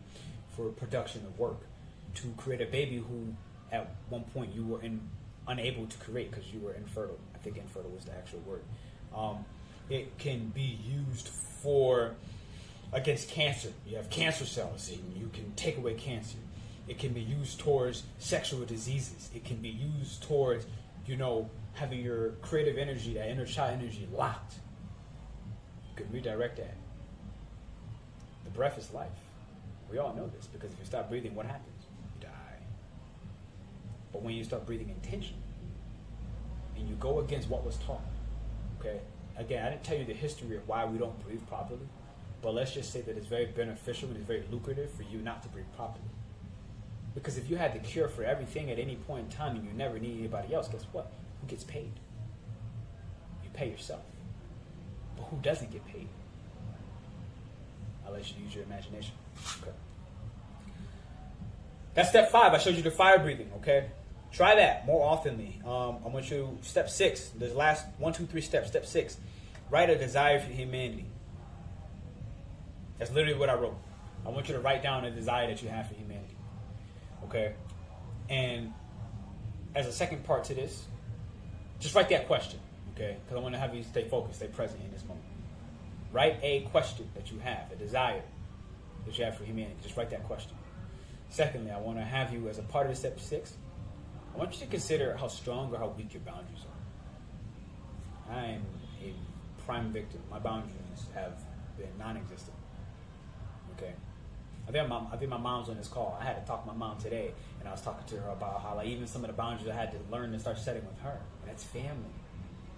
for production of work. To create a baby who at one point you were unable to create because you were infertile. I think infertile was the actual word. It can be used for against cancer. You have cancer cells and you can take away cancer. It can be used towards sexual diseases. It can be used towards, having your creative energy, that inner child energy locked. You can redirect that. The breath is life. We all know this, because if you stop breathing, what happens? But when you start breathing intentionally and you go against what was taught, okay? Again, I didn't tell you the history of why we don't breathe properly, but let's just say that it's very beneficial and it's very lucrative for you not to breathe properly. Because if you had the cure for everything at any point in time and you never need anybody else, guess what? Who gets paid? You pay yourself. But who doesn't get paid? I'll let you use your imagination. Okay. That's step 5. I showed you the fire breathing, okay? Try that more oftenly. I want you, step 6, there's last 1, 2, 3 steps. Step 6, write a desire for humanity. That's literally what I wrote. I want you to write down a desire that you have for humanity, okay? And as a second part to this, just write that question, okay? Because I want to have you stay focused, stay present in this moment. Write a question that you have, a desire that you have for humanity. Just write that question. Secondly, I want to have you, as a part of step 6, I want you to consider how strong or how weak your boundaries are. I am a prime victim. My boundaries have been non-existent. Okay? I think my mom's on this call. I had to talk to my mom today, and I was talking to her about how, even some of the boundaries I had to learn to start setting with her. And that's family.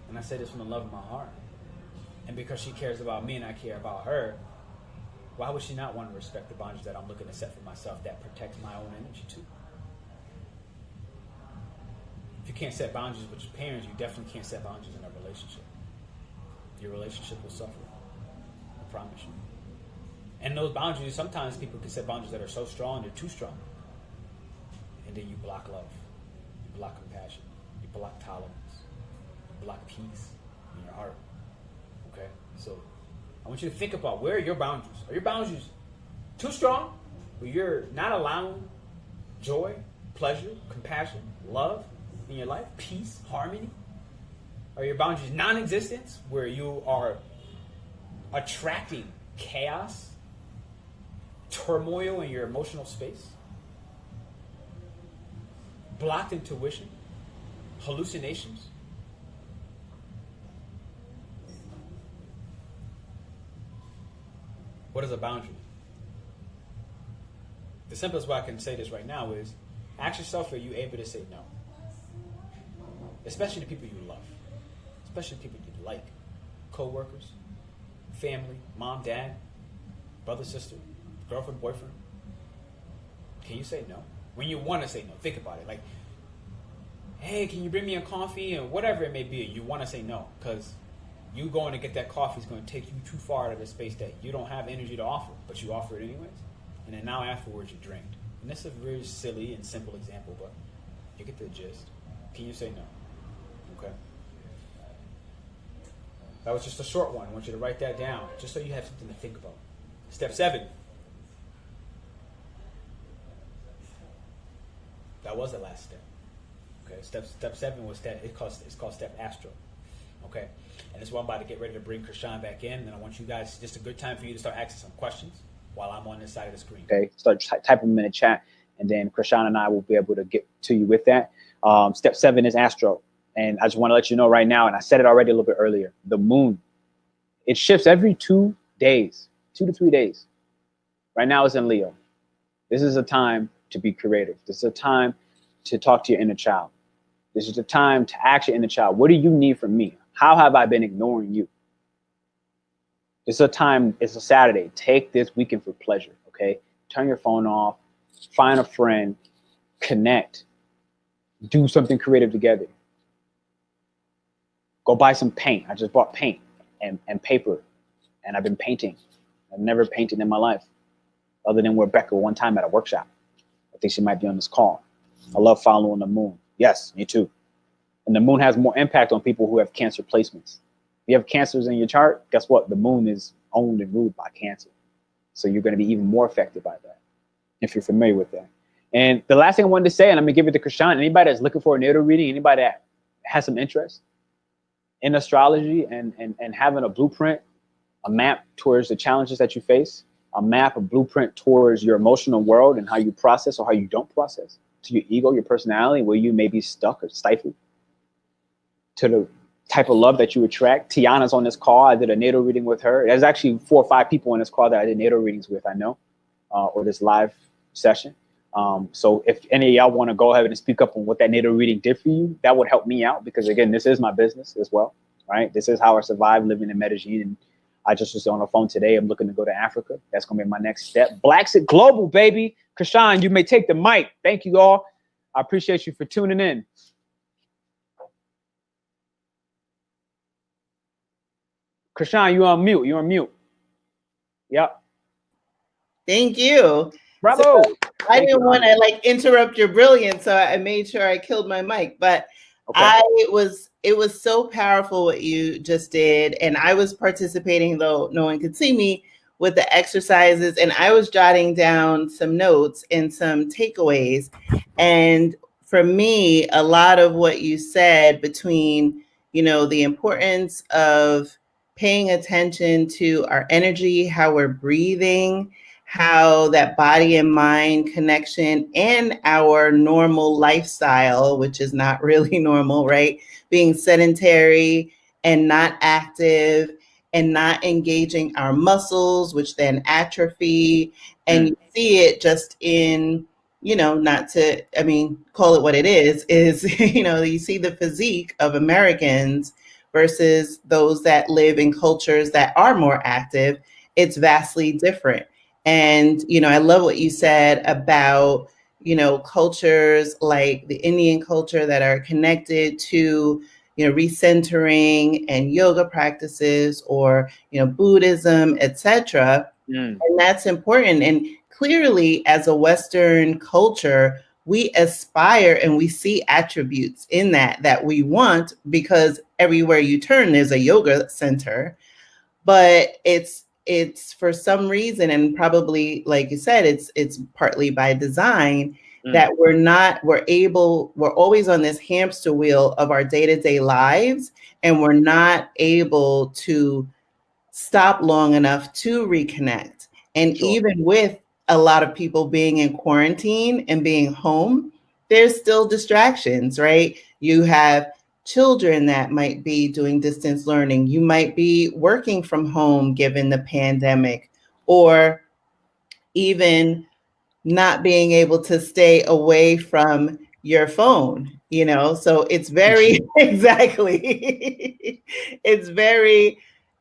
And I say this from the love of my heart. And because she cares about me and I care about her, why would she not want to respect the boundaries that I'm looking to set for myself that protects my own energy too? If you can't set boundaries with your parents, you definitely can't set boundaries in a relationship. Your relationship will suffer. I promise you. And those boundaries, sometimes people can set boundaries that are so strong, they're too strong. And then you block love. You block compassion. You block tolerance. You block peace in your heart. Okay? So I want you to think about, where are your boundaries? Are your boundaries too strong? Where you're not allowing joy, pleasure, compassion, love in your life, peace, harmony? Are your boundaries non-existence, where you are attracting chaos, turmoil in your emotional space, blocked intuition, hallucinations? What is a boundary? The simplest way I can say this right now is ask yourself, are you able to say no? Especially to people you love, especially people you like, co-workers, family, mom, dad, brother, sister, girlfriend, boyfriend. Can you say no? When you want to say no, think about it. Like, hey, can you bring me a coffee? And whatever it may be, you want to say no because you going to get that coffee is going to take you too far out of the space that you don't have energy to offer, but you offer it anyways. And then now afterwards you're drained. And this is a very silly and simple example, but you get the gist. Can you say no? Okay. That was just a short one. I want you to write that down, just so you have something to think about. Step 7. That was the last step. Okay. Step 7 was that it's called step astro. Okay. And this is why I'm about to get ready to bring Krishan back in, and I want you guys, just a good time for you to start asking some questions while I'm on this side of the screen. Okay, start typing them in the chat, and then Krishan and I will be able to get to you with that. Step 7 is astro, and I just want to let you know right now, and I said it already a little bit earlier, the moon, it shifts every 2 days, 2 to 3 days. Right now it's in Leo. This is a time to be creative. This is a time to talk to your inner child. This is the time to ask your inner child, what do you need from me? How have I been ignoring you? It's a time, it's a Saturday. Take this weekend for pleasure, okay? Turn your phone off, find a friend, connect, do something creative together. Go buy some paint. I just bought paint and paper, and I've been painting. I've never painted in my life, other than Rebecca one time at a workshop. I think she might be on this call. I love following the moon. Yes, me too. And the moon has more impact on people who have Cancer placements. If you have cancers in your chart, guess what? The moon is owned and ruled by Cancer. So you're going to be even more affected by that, if you're familiar with that. And the last thing I wanted to say, and I'm going to give it to Krishan, anybody that's looking for a natal reading, anybody that has some interest in astrology and having a blueprint, a map towards the challenges that you face, a map, a blueprint towards your emotional world and how you process or how you don't process, to your ego, your personality, where you may be stuck or stifled, to the type of love that you attract. Tiana's on this call. I did a natal reading with her. There's actually 4 or 5 people on this call that I did natal readings with, I know, or this live session. So if any of y'all want to go ahead and speak up on what that natal reading did for you, that would help me out, because again, this is my business as well, right? This is how I survive living in Medellin. And I just was on the phone today. I'm looking to go to Africa. That's going to be my next step. Blaxit Global, baby. Krishan, you may take the mic. Thank you all. I appreciate you for tuning in. Krishan, you on mute. You're on mute. Yep. Thank you. Bravo. So I didn't want to interrupt your brilliance, so I made sure I killed my mic. But okay. It was so powerful what you just did, and I was participating, though no one could see me, with the exercises, and I was jotting down some notes and some takeaways. And for me, a lot of what you said between, the importance of paying attention to our energy, how we're breathing, how that body and mind connection, and our normal lifestyle, which is not really normal, right? Being sedentary and not active and not engaging our muscles, which then atrophy. And you see it just in, not to, call it what it is, you see the physique of Americans versus those that live in cultures that are more active. It's vastly different. And, I love what you said about, cultures like the Indian culture that are connected to, recentering and yoga practices, or, Buddhism, etc. And that's important. And clearly, as a Western culture, we aspire and we see attributes in that we want, because everywhere you turn, there's a yoga center. But it's for some reason, and probably, like you said, it's partly by design, that we're always on this hamster wheel of our day-to-day lives, and we're not able to stop long enough to reconnect. And Sure. even with a lot of people being in quarantine and being home, there's still distractions, right? You have children that might be doing distance learning. You might be working from home given the pandemic, or even not being able to stay away from your phone, so it's very exactly it's very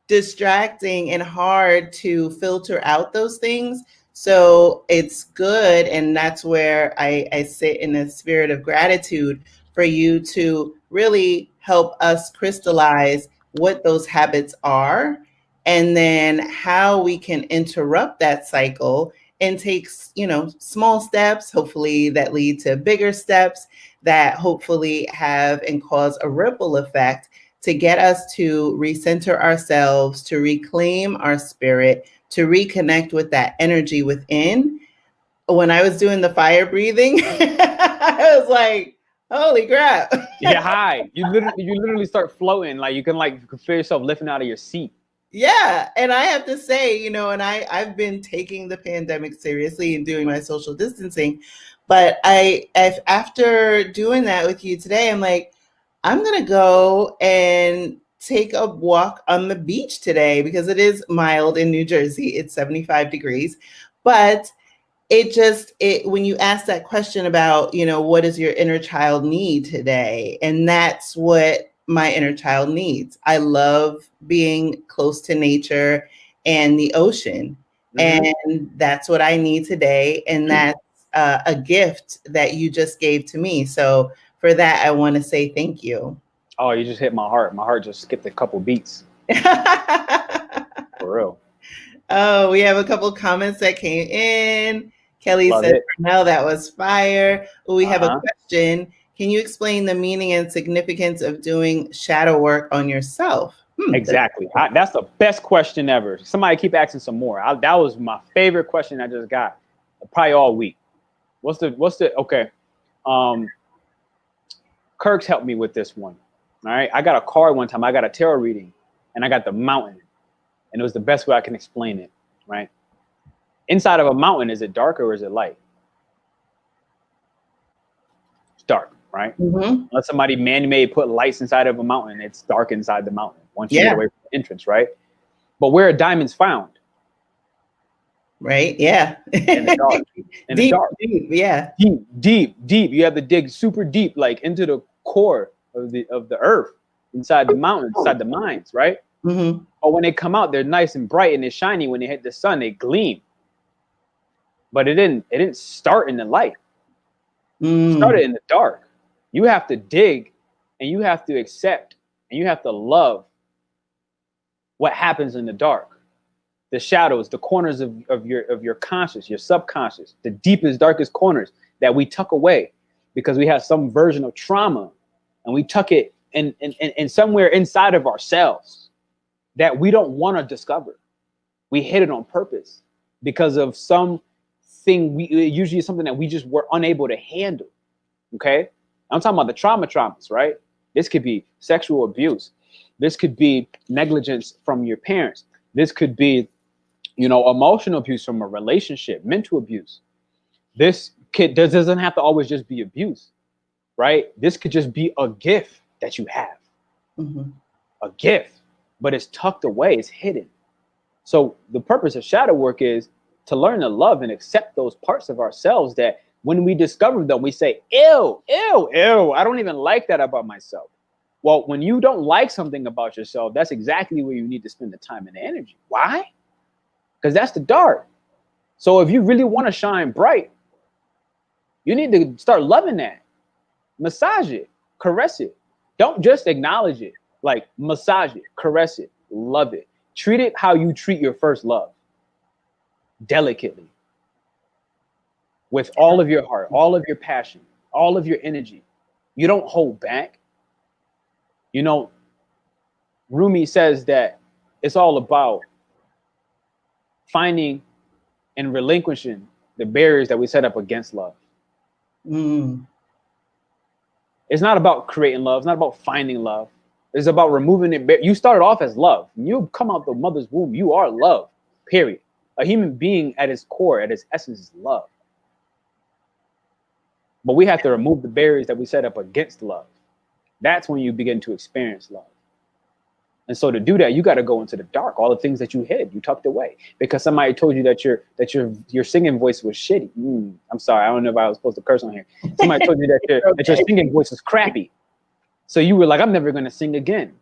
distracting and hard to filter out those things. So it's good, and that's where I sit in a spirit of gratitude for you to really help us crystallize what those habits are, and then how we can interrupt that cycle and takes, small steps, hopefully that lead to bigger steps that hopefully have and cause a ripple effect to get us to recenter ourselves, to reclaim our spirit, to reconnect with that energy within. When I was doing the fire breathing, I was like, holy crap. Yeah, high. You literally start floating. Like you can feel yourself lifting out of your seat. Yeah. And I have to say, and I've been taking the pandemic seriously and doing my social distancing. But after doing that with you today, I'm like, I'm going to go and take a walk on the beach today because it is mild in New Jersey. It's 75 degrees. But when you ask that question about, what does your inner child need today? And that's what my inner child needs. I love being close to nature and the ocean. Mm-hmm. And that's what I need today. And that's a gift that you just gave to me. So for that, I want to say thank you. Oh, you just hit my heart. My heart just skipped a couple beats. For real. Oh, we have a couple comments that came in. Kelly said, Pernell, that was fire. We have a question. Can you explain the meaning and significance of doing shadow work on yourself? Exactly. That's the best question ever. Somebody keep asking some more. That was my favorite question I just got probably all week. Okay. Kirk's helped me with this one. All right. I got a card one time. I got a tarot reading and I got the mountain, and it was the best way I can explain it. Right. Inside of a mountain, is it dark or is it light? It's dark, right? Mm-hmm. Unless somebody man-made put lights inside of a mountain, it's dark inside the mountain once you get away from the entrance, right? But where are diamonds found? Right, yeah. In the dark. In the dark. Deep, yeah. Deep. You have to dig super deep, like into the core of the earth, inside the mountains, inside the mines, right? Mm-hmm. But when they come out, they're nice and bright and they're shiny. When they hit the sun, they gleam. But it didn't start in the light. It started in the dark. You have to dig, and you have to accept, and you have to love what happens in the dark. The shadows, the corners of your conscious, your subconscious, the deepest, darkest corners that we tuck away because we have some version of trauma, and we tuck it in somewhere inside of ourselves that we don't want to discover. We hid it on purpose because of something usually something that we just were unable to handle. Okay, I'm talking about the traumas, right? This could be sexual abuse. This could be negligence from your parents. This could be, emotional abuse from a relationship, mental abuse. This doesn't have to always just be abuse, right? This could just be a gift that you have, a gift, but it's tucked away, it's hidden. So the purpose of shadow work is to learn to love and accept those parts of ourselves that when we discover them, we say, ew, I don't even like that about myself. Well, when you don't like something about yourself, that's exactly where you need to spend the time and the energy. Why? Because that's the dark. So if you really want to shine bright, you need to start loving that. Massage it, caress it. Don't just acknowledge it. Like massage it, caress it, love it. Treat it how you treat your first love. Delicately. With all of your heart, all of your passion, all of your energy. You don't hold back. Rumi says that it's all about finding and relinquishing the barriers that we set up against love. Mm. It's not about creating love. It's not about finding love. It's about removing it. You started off as love. You come out the mother's womb. You are love, period. A human being at its core, at its essence, is love. But we have to remove the barriers that we set up against love. That's when you begin to experience love. And so to do that, you got to go into the dark, all the things that you hid, you tucked away, because somebody told you that your singing voice was shitty. I'm sorry, I don't know if I was supposed to curse on here. Somebody told you that your singing voice was crappy. So you were like, I'm never going to sing again.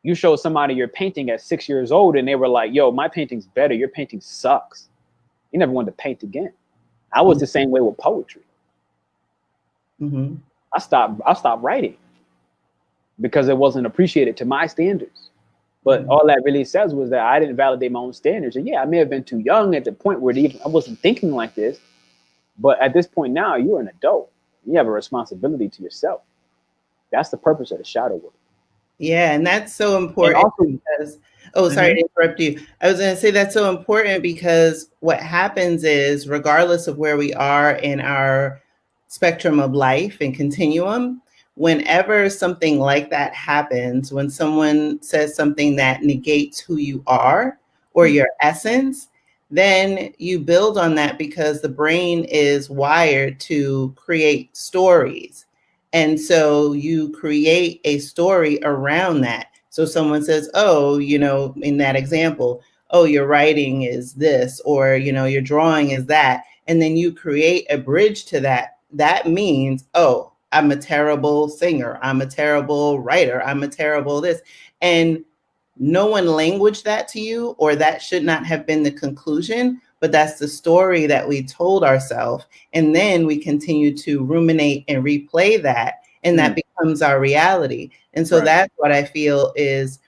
You showed somebody your painting at 6 years old, and they were like, yo, my painting's better. Your painting sucks. You never wanted to paint again. I was the same way with poetry. Mm-hmm. I stopped writing because it wasn't appreciated to my standards. But all that really says was that I didn't validate my own standards. And yeah, I may have been too young at the point where I wasn't thinking like this. But at this point now, you're an adult. You have a responsibility to yourself. That's the purpose of the shadow work. Yeah, and that's so important also, because, sorry to interrupt you. I was going to say that's so important because what happens is, regardless of where we are in our spectrum of life and continuum, whenever something like that happens, when someone says something that negates who you are or your essence, then you build on that because the brain is wired to create stories. And so you create a story around that. So someone says, oh, in that example, oh, your writing is this, or, your drawing is that. And then you create a bridge to that. That means, oh, I'm a terrible singer. I'm a terrible writer. I'm a terrible this. And no one languaged that to you, or that should not have been the conclusion, but that's the story that we told ourselves. And then we continue to ruminate and replay that, and that becomes our reality. And so that's what I feel is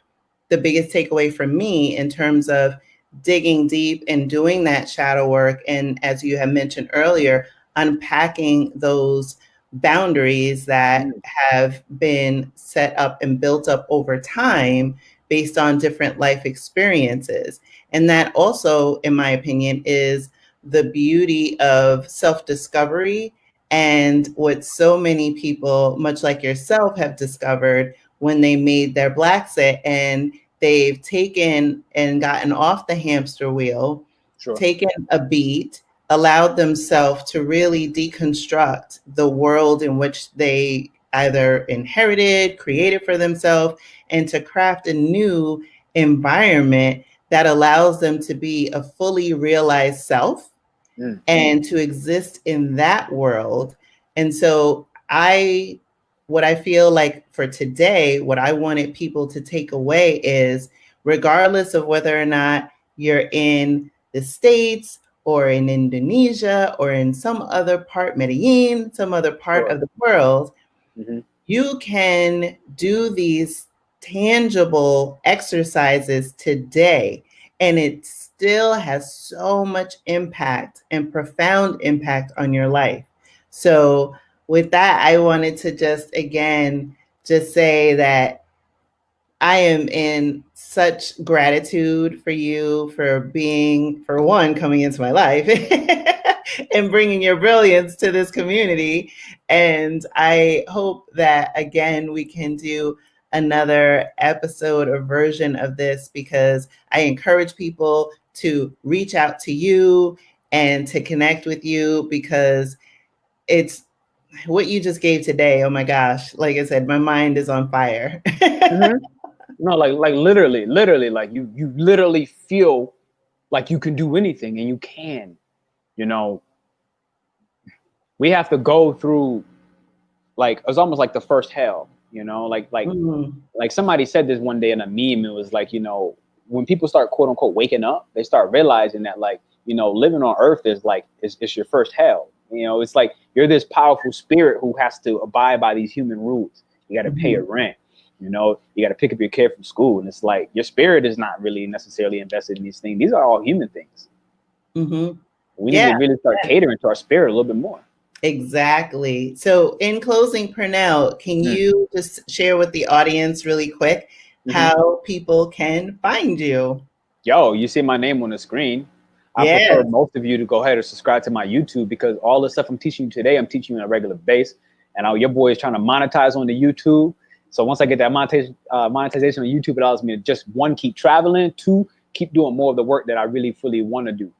the biggest takeaway from me in terms of digging deep and doing that shadow work. And as you have mentioned earlier, unpacking those boundaries that have been set up and built up over time based on different life experiences. And that also, in my opinion, is the beauty of self-discovery and what so many people, much like yourself, have discovered when they made their Blaxit, and they've taken and gotten off the hamster wheel, taken a beat, allowed themselves to really deconstruct the world in which they either inherited, created for themselves, and to craft a new environment that allows them to be a fully realized self and to exist in that world. And so what I feel like for today, what I wanted people to take away is, regardless of whether or not you're in the States or in Indonesia or in some other part, Medellin, some other part of the world, you can do these tangible exercises today, and it still has so much impact and profound impact on your life. So with that, I wanted to just say that I am in such gratitude for you for coming into my life and bringing your brilliance to this community. And I hope that, again, we can do another episode or version of this, because I encourage people to reach out to you and to connect with you, because it's what you just gave today. Oh my gosh. Like I said, my mind is on fire. No, like literally, like you literally feel like you can do anything, and you can, we have to go through, like, it's almost like the first hell, like somebody said this one day in a meme. It was like, when people start quote unquote waking up, they start realizing that, like, living on earth is like, it's your first hell. It's like you're this powerful spirit who has to abide by these human rules. You got to pay your rent. You got to pick up your kid from school. And it's like your spirit is not really necessarily invested in these things. These are all human things. We need to really start catering to our spirit a little bit more. Exactly. So in closing, Pernell, can you just share with the audience really quick how people can find you? Yo, you see my name on the screen. I prefer most of you to go ahead and subscribe to my YouTube, because all the stuff I'm teaching you today, I'm teaching you on a regular base. And your boy is trying to monetize on the YouTube. So once I get that monetization on YouTube, it allows me to just, one, keep traveling, two, keep doing more of the work that I really fully want to do.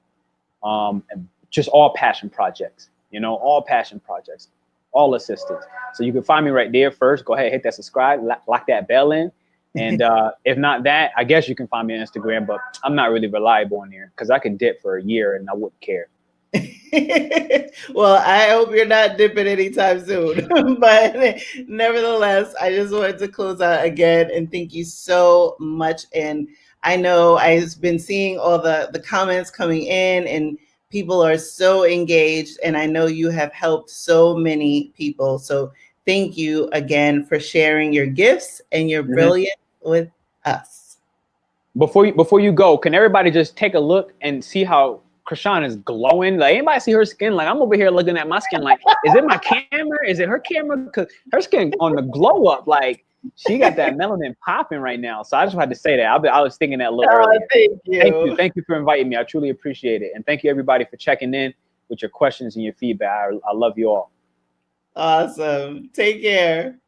And just all passion projects, all passion projects, all assistance. So you can find me right there first. Go ahead, hit that subscribe, lock that bell in. And if not that, I guess you can find me on Instagram, but I'm not really reliable on there because I can dip for a year and I wouldn't care. Well, I hope you're not dipping anytime soon. But nevertheless, I just wanted to close out again and thank you so much. And I know I've been seeing all the comments coming in and people are so engaged. And I know you have helped so many people. So thank you again for sharing your gifts and your brilliance with us. Before you go, can everybody just take a look and see how Krishan is glowing? Like, anybody see her skin? Like, I'm over here looking at my skin like, is it my camera? Is it her camera? Because her skin on the glow up, like she got that melanin popping right now. So I just had to say that. I was thinking that a little earlier. Thank you for inviting me. I truly appreciate it. And thank you everybody for checking in with your questions and your feedback. I love you all. Awesome. Take care.